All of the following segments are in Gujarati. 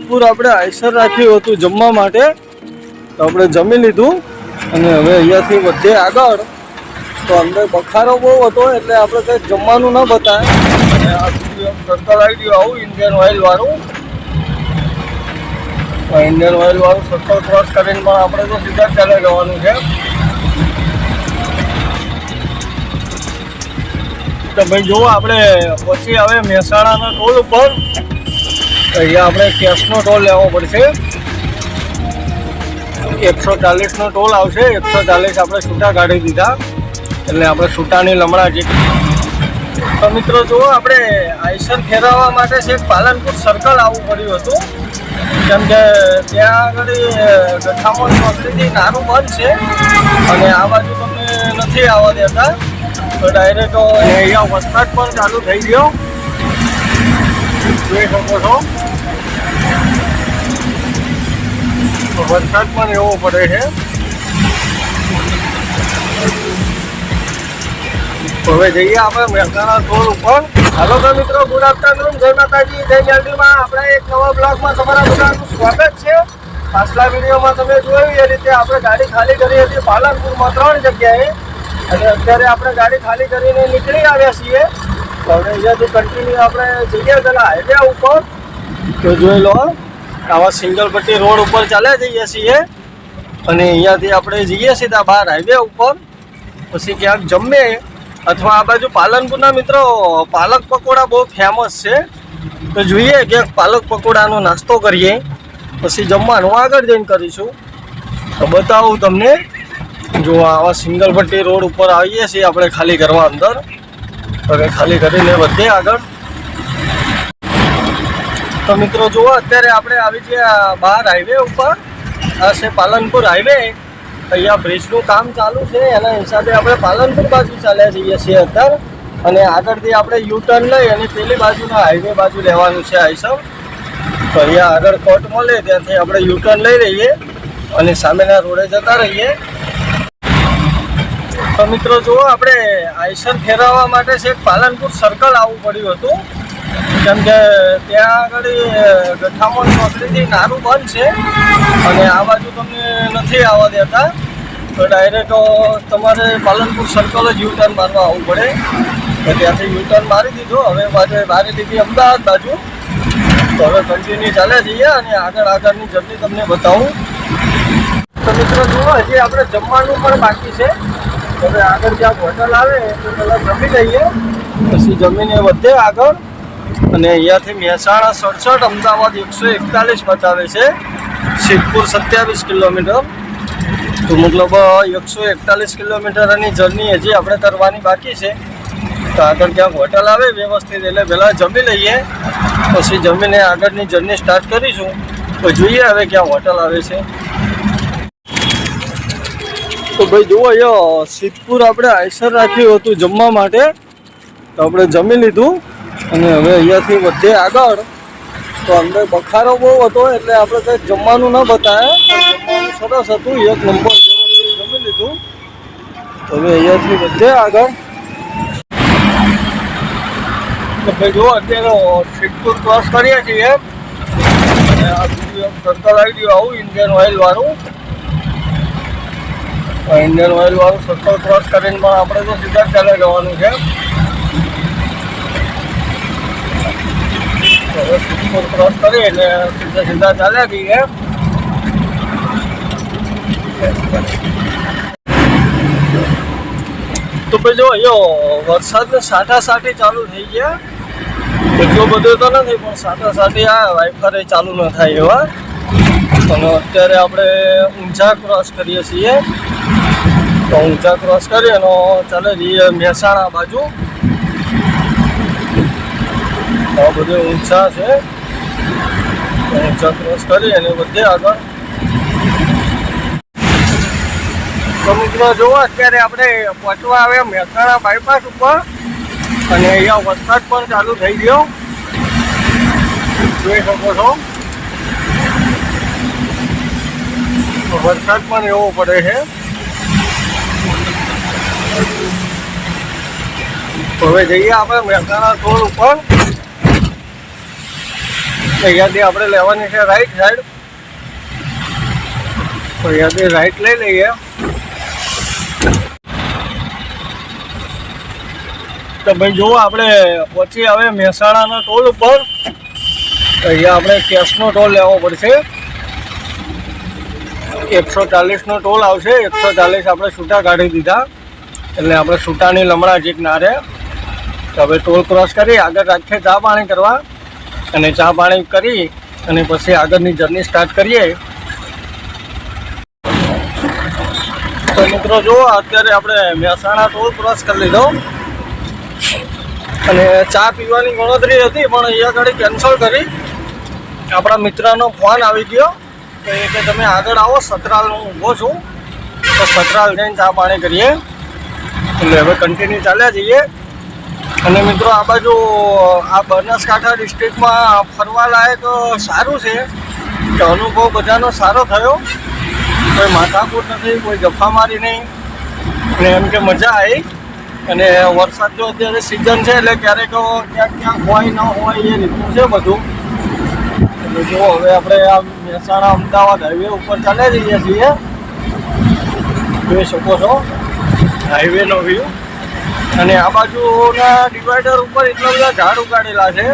સિદ્ધપુર આપણે આઈસર રાખ્યું હતું જમવા માટે, તો આપણે જમી લીધું અને હવે અહીંયાથી વધે આગળ તો અંદર બખારો બહુ હતો એટલે આપણે કંઈક જમવાનું ન બતાવે અને આ સર્કલ આવી ગયું આવું ઇન્ડિયન ઓઇલ વાળું. ઇન્ડિયન ઓઇલ વાળું સર્કલ ક્રોસ કરીને પણ આપણે તો સીધા ચાલે જવાનું છે. તો ભાઈ જુઓ આપણે પછી આવે મહેસાણાના ટોલ ઉપર, અહીંયા આપણે કેશનો ટોલ લેવો પડશે. 140નો ટોલ આવશે. 140 આપણે છૂટા કાઢી દીધા એટલે આપણે છૂટાની લમણા જે. તો મિત્રો જુઓ આપણે આઈસર ફેરવવા માટે છે પાલનપુર સર્કલ આવવું પડ્યું હતું, કેમ કે ત્યાં આગળ ગઠામણ ચોકડીથી નાનું બંધ છે અને આ બાજુ તમને નથી આવવા દેતા. તો ડાયરેક્ટ અહીંયા વસવાટ પણ ચાલુ થઈ ગયો, જોઈ શકો છો. વરસાદ પણ એવો પડે છે. હવે જઈએ આપણે મહેસાણા ટોલ ઉપર. હાલો તો મિત્રો, ગુડ આફ્ટરનૂન, જય માતાજી, જય મેલડીમાં. આપણા એક નવા બ્લોગમાં તમારા બધાનું સ્વાગત છે. પાછલા વિડીયોમાં તમે જોયું એ રીતે આપણે ગાડી ખાલી કરી હતી પાલનપુરમાં 3 જગ્યાએ, અને અત્યારે આપણે ગાડી ખાલી કરીને નીકળી આવ્યા છીએ. તો હવે અહીંયાથી કન્ટિન્યુ આપણે જઈએ પેલા હાઈવે ઉપર. તો જોઈ લો, આવા સિંગલ પટ્ટી રોડ ઉપર ચાલ્યા જઈએ છીએ અને અહીંયાથી આપણે જઈએ સીધા બહાર હાઈવે ઉપર. પછી ક્યાંક જમીએ અથવા આ બાજુ પાલનપુરના મિત્રો પાલક પકોડા બહુ ફેમસ છે, તો જોઈએ ક્યાંક પાલક પકોડાનો નાસ્તો કરીએ, પછી જમવાનું આગળ જઈને કરીશું. તો બતાવું તમને. જો આવા સિંગલ પટ્ટી રોડ ઉપર આવીએ છીએ આપણે ખાલી કરવા અંદર. હવે ખાલી કરીને વધીએ આગળ. તો મિત્રો જુઓ, અત્યારે આપણે આવી ગયા બહાર હાઈવે ઉપર. આ છે પાલનપુર હાઈવે. અહીંયા બ્રિજનું કામ ચાલુ છે, એના હિસાબે આપણે પાલનપુર બાજુ ચાલ્યા જઈએ છીએ અત્યારે. અને આગળથી આપણે યુટર્ન લઈ અને પેલી બાજુના હાઈવે બાજુ લેવાનું છે આઈસર. તો અહીંયા આગળ કોટ મળે ત્યાંથી આપણે યુટર્ન લઈ લઈએ અને સામેના રોડે જતા રહીએ. તો મિત્રો જુઓ, આપણે આઈસર ફેરવવા માટે છે પાલનપુર સર્કલ આવવું પડ્યું હતું, કેમ કે ત્યાં આગળ ગઠામણ ચોકડીથી નાનું બંધ છે અને આ બાજુ તમને નથી આવવા દેતા. તો ડાયરેક્ટ તમારે પાલનપુર સર્કલ જ યુટર્ન મારવા આવવું પડે. તો ત્યાંથી યુટર્ન મારી દીધો. હવે પાછળ મારી દીધી અમદાવાદ બાજુ. તો હવે કન્ટિન્યુ ચાલે જઈએ અને આગળની જર્ની તમને બતાવું. તો મિત્રો જુઓ, હજી આપણે જમવાનું પણ બાકી છે. હવે આગળ જ્યાં હોટલ આવે તો પહેલાં જમી લઈએ, પછી જમીને વધે આગળ. અને અહીંયાથી મહેસાણા 67, અમદાવાદ 141 બતાવે છે, સિદ્ધપુર 27 કિલોમીટર. તો મતલબ 141 કિલોમીટરની જર્ની હજી આપણે કરવાની બાકી છે. તો આગળ ક્યાંક હોટલ આવે વ્યવસ્થિત એટલે પહેલાં જમી લઈએ, પછી જમીને આગળની જર્ની સ્ટાર્ટ કરીશું. તો જોઈએ હવે ક્યાં હોટલ આવે છે. તો ભાઈ જુઓ, અહીંયા સિદ્ધપુર આપણે આઈસર રાખ્યું હતું જમવા માટે, તો આપણે જમી લીધું અને હવે અહીંયાથી વધે આગળ તો અંદર બખારો બહુ હતો એટલે આપણે કંઈક જમવાનું ન બતાવે, જમવાનું સરસ હતું, 1 નંબર જમી લીધું. હવે અહીંયાથી વધે આગળ. તો ભાઈ જુઓ, અત્યારે સિદ્ધપુર ક્રોસ કરીએ છીએ અને આ સર્કલ આવી ગયું આવું ઇન્ડિયન ઓઇલ વાળું. ઇન્ડિયન ઓઇલ વાળું સર્કલ ક્રોસ કરીને પણ આપણે તો સીધા ચાલે જવાનું છે. હવે સિદ્ધપુર ક્રોસ કરી એટલે સીધા ચાલ્યા જઈએ. તો ભાઈ જો અહીંયા વરસાદને સાટાસાટી ચાલુ થઈ ગયા. એટલો બધો તો નથી પણ સાટાસાટી આ વાઇફરે ચાલુ ન થાય એવા. અને અત્યારે આપણે ઊંઝા ક્રોસ કરીએ છીએ. તો ઊંઝા ક્રોસ કરીએ અને ચાલે જઈએ મહેસાણા બાજુ. આ બધું ઊંચા છે. ઊંચા ક્રોસ કરી અને બધે આગળ. તો મિત્રો જુઓ, અત્યારે આપણે પહોંચવા આવ્યા મહેસાણા બાયપાસ ઉપર અને અહીંયા વરસાદ પણ ચાલુ થઈ ગયો, જોઈ શકો છો. વરસાદ પણ એવો પડે છે. હવે જઈએ આપણે મહેસાણા ટોલ ઉપર. અહીંયાથી આપણે લેવાની છે રાઈટ સાઈડ, તો અહીંયાથી રાઈટ લઈ લઈએ. તો ભાઈ જુઓ આપણે પછી હવે મહેસાણાના ટોલ ઉપર, અહીંયા આપણે કેશનો ટોલ લેવો પડશે. 140નો ટોલ આવશે. 140 આપણે છૂટા કાઢી દીધા, એટલે આપણે છૂટાની લમણા જીક ના રહે. તો હવે ટોલ ક્રોસ કરી આગળ રાખીએ ચા પાણી કરવા, અને ચા પાણી કરી અને પછી આગળની જર્ની સ્ટાર્ટ કરીએ. તો મિત્રો જુઓ અત્યારે આપણે મહેસાણા ટોલ ક્રોસ કરી લીધો, અને ચા પીવાની ગણતરી હતી પણ અહીંયા આગળ કેન્સલ કરી. આપણા મિત્રનો ફોન આવી ગયો તો એ કે તમે આગળ આવો, સતરાલ હું ઊભો છું, તો સતરાલ જઈને ચા પાણી કરીએ. એટલે હવે કન્ટિન્યુ ચાલ્યા જઈએ. અને મિત્રો આ બાજુ આ બનાસકાંઠા ડિસ્ટ્રિક્ટમાં ફરવા લાયક સારું છે, કે અનુભવ બધાનો સારો થયો. કોઈ માથાકૂટ નથી, કોઈ ગફામારી નહીં, અને એમ કે મજા આવી. અને વરસાદ જો અત્યારે સિઝન છે એટલે ક્યારેક ક્યાંક હોય ન હોય એ રીતનું છે બધું. એટલે જુઓ હવે આપણે આ મહેસાણા અમદાવાદ હાઈવે ઉપર ચાલ્યા જઈએ છીએ. જોઈ શકો છો હાઈવેનો વ્યૂ. અને આ બાજુના ડિવાઈડર ઉપર એટલા બધા ઝાડ ઉગાડેલા છે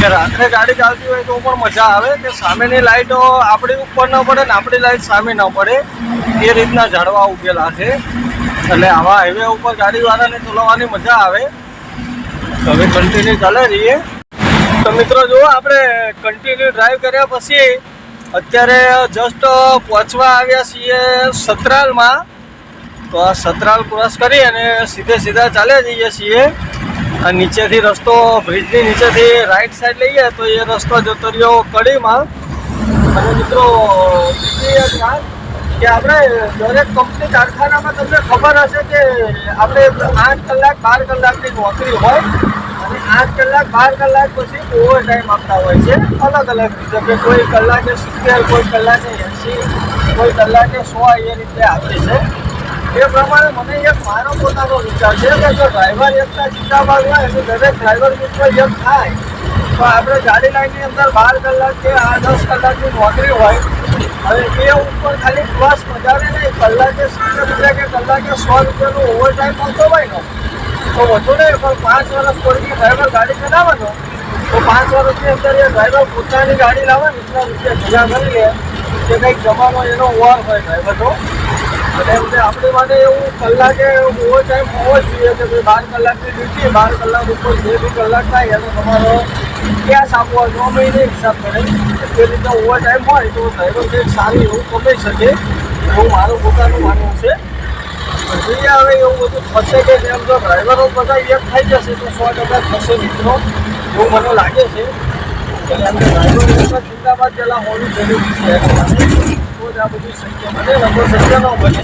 કે રાત્રે ગાડી ચાલતી હોય તો પણ મજા આવે, કે સામેની લાઇટો આપણી ઉપર ન પડે ને આપણી લાઇટ સામે ન પડે એ રીતના ઝાડવા ઉગેલા છે. એટલે આવા હાઈવે ઉપર ગાડીવાળાને ચલાવવાની મજા આવે. તો હવે કન્ટિન્યુ ચાલે રહીએ. તો મિત્રો જુઓ આપણે કન્ટિન્યુ ડ્રાઈવ કર્યા પછી અત્યારે જસ્ટ પહોંચવા આવ્યા છીએ સતરાલમાં. તો આ સતરાલ ક્રોસ કરી અને સીધા ચાલ્યા જઈએ છીએ. આ નીચેથી રસ્તો, બ્રિજની નીચેથી રાઈટ સાઈડ લઈએ તો એ રસ્તો જતો રહ્યો કડીમાં. અને મિત્રો બીજી એક વાત કે આપણે દરેક કંપની કારખાનામાં તમને ખબર હશે કે આપણે 8 કલાક 12 કલાકની નોકરી હોય, અને 8 કલાક 12 કલાક પછી ઓવર ટાઈમ આપતા હોય છે અલગ અલગ રીતે, કે કોઈ કલાકે 70, કોઈ કલાકે 80, કોઈ કલાકે 100 એ રીતે આપે છે. એ પ્રમાણે મને એક મારો પોતાનો વિચાર છે કે જો ડ્રાઈવર એકતા જિંદાબાદ હોય અને દરેક ડ્રાઈવર મિત્ર એમ થાય તો આપણે ગાડી લાઈનની અંદર 12 કલાક કે 10 કલાકની નોકરી હોય, હવે એ ઉપર ખાલી ક્રોસ વધારે નહીં, કલાકે 70 રૂપિયા કે કલાકે 100 રૂપિયાનો ઓવર ટાઈમ મળતો હોય ને તો વધુ નહીં, પણ 5 વર્ષ કોઈ ડ્રાઈવર ગાડી ચલાવવાનો તો 5 વર્ષની અંદર એ ડ્રાઈવર પોતાની ગાડી લાવવાની એટલા રૂપિયા ભેગા કરી લે કે કંઈક જવાનો એનો વાર હોય ડ્રાઈવરનો. અને એમ કે આપણી માટે એવું કલાકે ઓવર ટાઈમ હોવો જ જોઈએ કે ભાઈ 12 કલાકની ડ્યુટી, 12 કલાક ઉપર જે બી કલાક થાય એનો તમારો કેશ આપવો 9 મહિને હિસાબ કરે. એ રીતે ઓવર ટાઈમ હોય તો ડ્રાઈવર કંઈક સારું એવું કમાઈ શકે એવું મારું પોતાનું માનવું છે. જોઈએ હવે એવું બધું થશે કે જેમ જો ડ્રાઈવરો બધા એક થઈ જશે તો 100% થશે મિત્રો, એવું મને લાગે છે. એટલે એમ કે ડ્રાઈવર જિંદાબાદ પહેલાં હોવી જરૂરી છે, તો જ આ બધું શક્ય બને, લગભગ શક્ય ન બને.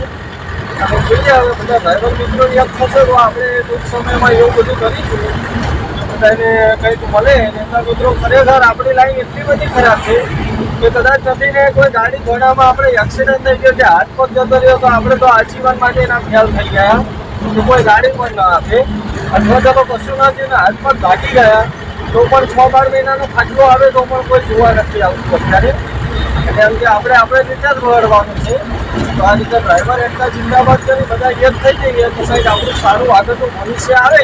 અને જોઈએ હવે બધા ડ્રાઈવર મિત્રો એક થશે તો આપણે ટૂંક સમયમાં એવું બધું કરીશું, બધાને કંઈક મળે. એમના મિત્રો ખરેખર આપણી લાઈન એટલી બધી ખરાબ છે કે કદાચ નથી ને કોઈ ગાડી ઘોડામાં આપણે એક્સિડન્ટ થઈ ગયો કે હાથ પગ જતો રહ્યો તો આપણે તો આજીવન માટે એના ખ્યાલ થઈ ગયા તો કોઈ ગાડી પણ ના આપે, અથવા તો કશું ના થયું ને હાથ પગ ભાગી ગયા તો પણ 6-12 મહિનાનો ખાટલો આવે તો પણ કોઈ જોવા નથી આવતું અત્યારે. એટલે એમ કે આપણે રીતે જ વળવાનું છે. તો આ રીતે ડ્રાઈવર એકતા જિંદાબાદ કરી બધા એક થઈ જઈએ તો કંઈક આપણું સારું આગળનું ભવિષ્ય આવે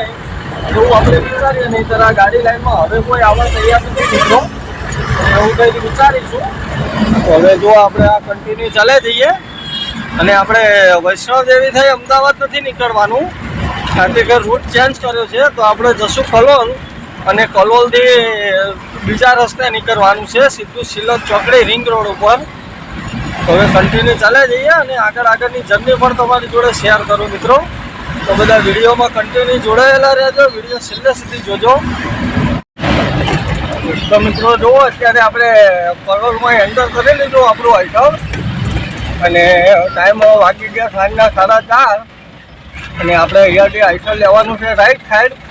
એવું આપણે વિચારીએ. નહીં તો આ ગાડી લાઈનમાં હવે કોઈ આવવા તૈયાર નથી મિત્રો, એવું કંઈક વિચારીશું. હવે જો આપણે આ કન્ટિન્યુ ચાલે જઈએ. અને આપણે વૈષ્ણવદેવી થઈ અમદાવાદ નથી નીકળવાનું, કારણ કે રૂટ ચેન્જ કર્યો છે. તો આપણે જશું કલોલ, અને કલોલથી બીજા રસ્તે નીકળવાનું છે સીધું સિલત ચોકડી રિંગ રોડ ઉપર. હવે કન્ટિન્યુ ચાલે જઈએ અને આગળની જર્ની પણ તમારી જોડે શેર કરું મિત્રો. તો બધા વિડીયોમાં કન્ટિન્યુ જોડાયેલા રહેજો, વિડીયો છેલ્લે સુધી જોજો. તો મિત્રો જુઓ અત્યારે આપણે કલોલમાં એન્ટર કરી લીધું આપણું આઈટમ, અને ટાઈમ વાગી ગયા સાંજના 4:30, અને આપણે અહીંયાથી આઈટમ લેવાનું છે રાઈટ સાઈડ.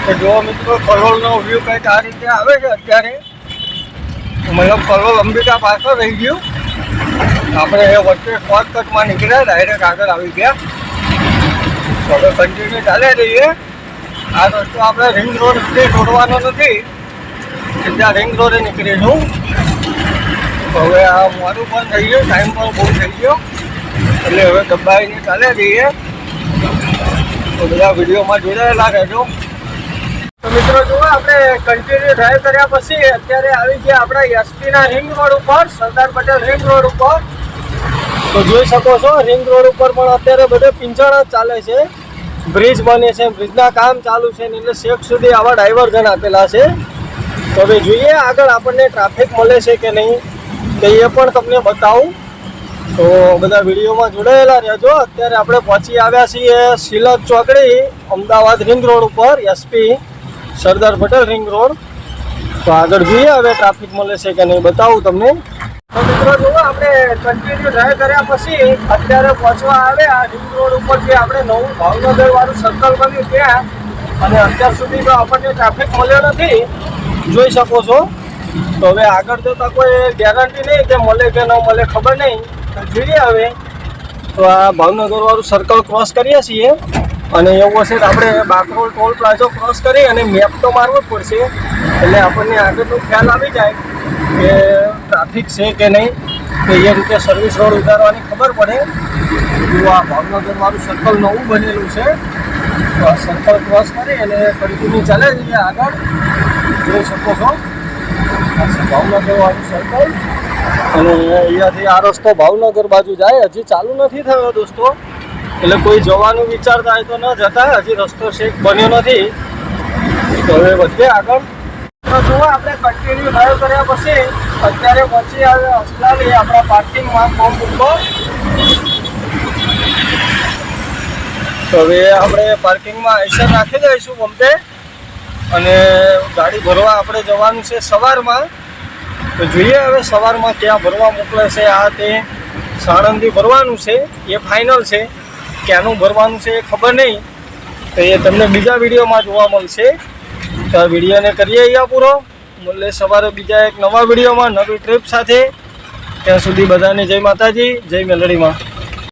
તો જો મિત્રો કલોલનો વ્યૂ કંઈક આ રીતે આવે છે અત્યારે. મતલબ કલોલ અંબિકા પાછળ રહી ગયું. આપણે એ વચ્ચે શોર્ટકટમાં નીકળ્યા, ડાયરેક્ટ આગળ આવી ગયા. હવે કન્ટિન્યુ ચાલે રહીએ. આ રસ્તો આપણે રિંગ રોડ સુધી છોડવાનો નથી, સીધા રિંગ રોડે નીકળીશું. હવે આ મોડું પણ થઈ ગયું, ટાઈમ પણ બહુ થઈ ગયો, એટલે હવે દબાઈને ચાલે જઈએ. તો બધા વિડીયોમાં જોડાયેલા રહેજો. તો મિત્રો જુઓ, આપણે કન્ટિન્યુ ડ્રાઈવ કર્યા પછી અત્યારે આવી ગયા આપણા એસપીના રિંગ રોડ ઉપર, સરદાર પટેલ રિંગ રોડ ઉપર. તો જોઈ શકો છો, રિંગ રોડ ઉપર પણ અત્યારે બધે પિંચણ જ ચાલે છે. બ્રિજ બને છે, બ્રિજના કામ ચાલુ છે, એટલે શેક સુધી આવા ડાયવર્ઝન આપેલા છે. તો હવે જોઈએ આગળ આપણને ટ્રાફિક મળે છે કે નહીં, તો એ પણ તમને બતાવું. તો બધા વિડીયોમાં જોડાયેલા રહેજો. અત્યારે આપણે પહોંચી આવ્યા છીએ સિલક ચોકડી, અમદાવાદ રિંગ રોડ ઉપર, SP Sardar Patel ring road. તો આગળ જોઈએ હવે ટ્રાફિક મળે છે કે નહીં, બતાવું તમને. તો મિત્રો જુઓ, આપણે કન્ટિન્યુ ડ્રાઈવ કર્યા પછી અત્યારે પહોંચવા આવ્યા રિંગ રોડ ઉપર, જે આપણે નવું ભાવનગર વાળું સર્કલ બન્યું ત્યાં. અને અત્યાર સુધી તો આપણને ટ્રાફિક મળ્યો નથી, જોઈ શકો છો. તો હવે આગળ જતાં કોઈ ગેરંટી નહીં કે મળે કે ન મળે, ખબર નહીં. તો જોઈએ હવે. તો આ ભાવનગર વાળું સર્કલ ક્રોસ કરીએ છીએ, અને એવું હશે તો આપણે બાકરોલ ટોલ પ્લાઝો ક્રોસ કરી અને મેપ તો મારવો જ પડશે, એટલે આપણને આગળનો ખ્યાલ આવી જાય કે ટ્રાફિક છે કે નહીં. તો એ રીતે સર્વિસ રોડ ઉતારવાની ખબર પડે. જો આ ભાવનગર વાળું સર્કલ નવું બનેલું છે, તો આ સર્કલ ક્રોસ કરી અને કન્ટિન્યુ ચાલે જઈએ આગળ. જોઈ શકો છો, ભાવનગર વાળું સર્કલ. અને અહીંયાથી આ રસ્તો ભાવનગર બાજુ જાય, હજી ચાલુ નથી થયો દોસ્તો, એટલે કોઈ જવાનું વિચારતા હોય તો ન જતા, હજી રસ્તો શેક બન્યો નથી. તો હવે વધીએ આગળ. તો જુઓ, આપણે કન્ટિન્યુ ડ્રાઈવ કર્યા પછી અત્યારે પહોંચી આવ્યા અસલાલી આપણા પાર્કિંગમાં પંપ ઉપર. તો હવે આપણે પાર્કિંગમાં આઈસર રાખી દઈશું પંપે, અને ગાડી ભરવા આપણે જવાનું છે સવારમાં. તો જોઈએ હવે સવારમાં ક્યાં ભરવા મોકલે છે. આ તે સાણંદથી ભરવાનું છે, એ ફાઇનલ છે. ક્યાંનું ભરવાનું છે એ ખબર નહીં, તો એ તમને બીજા વિડીયોમાં જોવા મળશે. તો આ વિડીયોને કરીએ અહીંયા પૂરો. મળે સવારે બીજા એક નવા વિડીયોમાં નવી ટ્રીપ સાથે. ત્યાં સુધી બધાને જય માતાજી, જય મેલડીમાં.